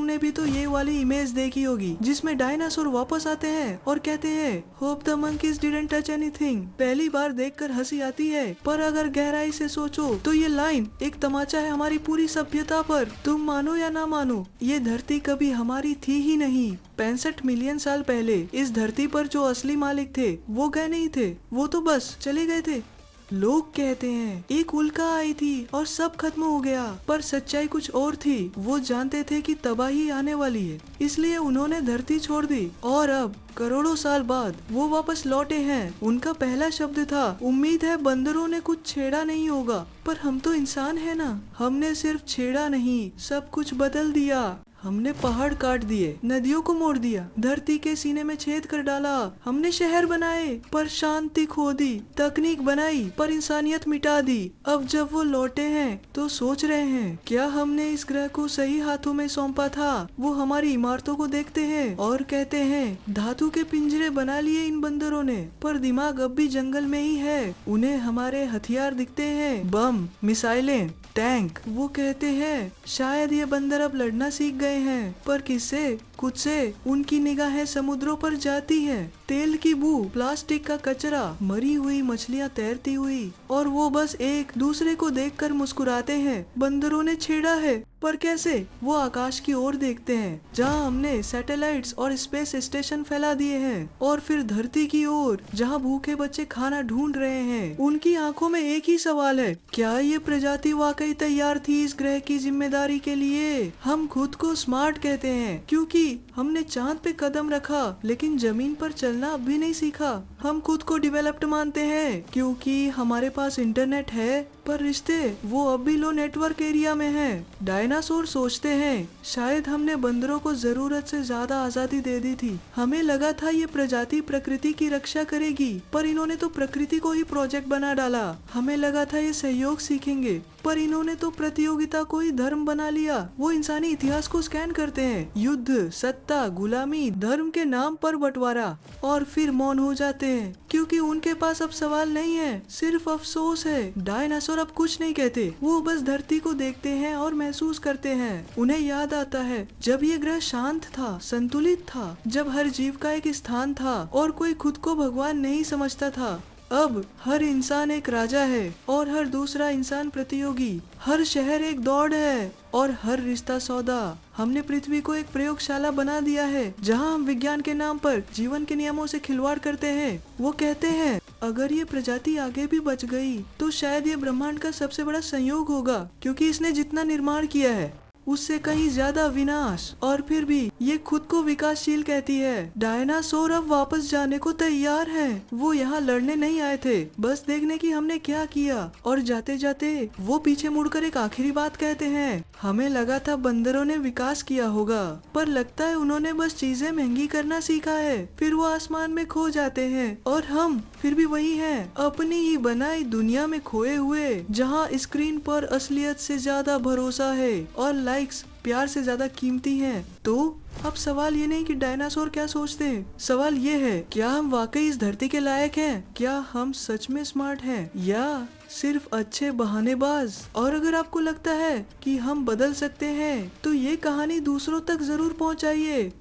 तुमने भी तो ये वाली इमेज देखी होगी जिसमें डायनासोर वापस आते हैं और कहते हैं hope the monkeys didn't touch anything। पहली बार देखकर हंसी आती है, पर अगर गहराई से सोचो तो ये लाइन एक तमाचा है हमारी पूरी सभ्यता पर। तुम मानो या ना मानो, ये धरती कभी हमारी थी ही नहीं। 65 मिलियन साल पहले इस धरती पर जो असली मालिक थे वो गए नहीं थे, वो तो बस चले गए थे। लोग कहते हैं एक उल्का आई थी और सब खत्म हो गया, पर सच्चाई कुछ और थी। वो जानते थे कि तबाही आने वाली है, इसलिए उन्होंने धरती छोड़ दी और अब करोड़ों साल बाद वो वापस लौटे हैं। उनका पहला शब्द था उम्मीद है बंदरों ने कुछ छेड़ा नहीं होगा। पर हम तो इंसान है ना, हमने सिर्फ छेड़ा नहीं, सब कुछ बदल दिया। हमने पहाड़ काट दिए, नदियों को मोड़ दिया, धरती के सीने में छेद कर डाला। हमने शहर बनाए पर शांति खो दी, तकनीक बनाई पर इंसानियत मिटा दी। अब जब वो लौटे हैं तो सोच रहे हैं क्या हमने इस ग्रह को सही हाथों में सौंपा था। वो हमारी इमारतों को देखते हैं और कहते हैं धातु के पिंजरे बना लिए इन बंदरों ने, पर दिमाग अब भी जंगल में ही है। उन्हें हमारे हथियार दिखते हैं, बम, मिसाइलें, टैंक। वो कहते हैं शायद ये बंदर अब लड़ना सीख गए हैं, पर किससे? खुद से। उनकी निगाहें समुद्रों पर जाती हैं, तेल की बू, प्लास्टिक का कचरा, मरी हुई मछलियां तैरती हुई, और वो बस एक दूसरे को देखकर मुस्कुराते हैं। बंदरों ने छेड़ा है, पर कैसे? वो आकाश की ओर देखते हैं जहां हमने सैटेलाइट्स और स्पेस स्टेशन फैला दिए हैं, और फिर धरती की ओर जहां भूखे बच्चे खाना ढूंढ रहे हैं। उनकी आंखों में एक ही सवाल है, क्या ये प्रजाति वाकई तैयार थी इस ग्रह की जिम्मेदारी के लिए? हम खुद को स्मार्ट कहते हैं क्योंकि हमने चांद पे कदम रखा, लेकिन जमीन पर चलना अब भी नहीं सीखा। हम खुद को डेवलप्ड मानते हैं क्योंकि हमारे पास इंटरनेट है, पर रिश्ते वो अब भी लो नेटवर्क एरिया में हैं। डायनासोर सोचते हैं शायद हमने बंदरों को जरूरत से ज्यादा आजादी दे दी थी। हमें लगा था ये प्रजाति प्रकृति की रक्षा करेगी, पर इन्होंने तो प्रकृति को ही प्रोजेक्ट बना डाला। हमें लगा था ये सहयोग सीखेंगे, पर इन्होंने तो प्रतियोगिता को ही धर्म बना लिया। वो इंसानी इतिहास को स्कैन करते हैं, युद्ध, सत्ता, गुलामी, धर्म के नाम पर बंटवारा, और फिर मौन हो जाते हैं क्योंकि उनके पास अब सवाल नहीं है, सिर्फ अफसोस है। डायनासोर अब कुछ नहीं कहते, वो बस धरती को देखते हैं और महसूस करते हैं। उन्हें याद आता है जब ये ग्रह शांत था, संतुलित था, जब हर जीव का एक स्थान था और कोई खुद को भगवान नहीं समझता था। अब हर इंसान एक राजा है और हर दूसरा इंसान प्रतियोगी। हर शहर एक दौड़ है और हर रिश्ता सौदा। हमने पृथ्वी को एक प्रयोगशाला बना दिया है जहां हम विज्ञान के नाम पर जीवन के नियमों से खिलवाड़ करते हैं। वो कहते हैं अगर ये प्रजाति आगे भी बच गई तो शायद ये ब्रह्मांड का सबसे बड़ा संयोग होगा, क्योंकि इसने जितना निर्माण किया है उससे कहीं ज्यादा विनाश। और फिर भी ये खुद को विकासशील कहती है। डायनासोर अब वापस जाने को तैयार हैं। वो यहाँ लड़ने नहीं आए थे, बस देखने की हमने क्या किया। और जाते जाते वो पीछे मुड़कर एक आखिरी बात कहते हैं, हमें लगा था बंदरों ने विकास किया होगा, पर लगता है उन्होंने बस चीजें महंगी करना सीखा है। फिर वो आसमान में खो जाते हैं और हम फिर भी वही हैं, अपनी ही बनाई दुनिया में खोए हुए, जहाँ स्क्रीन पर असलियत से ज्यादा भरोसा है और लाइक्स प्यार से ज्यादा कीमती हैं। तो अब सवाल ये नहीं कि डायनासोर क्या सोचते हैं, सवाल ये है क्या हम वाकई इस धरती के लायक हैं? क्या हम सच में स्मार्ट हैं या सिर्फ अच्छे बहानेबाज? और अगर आपको लगता है कि हम बदल सकते हैं तो ये कहानी दूसरों तक जरूर पहुंचाइए।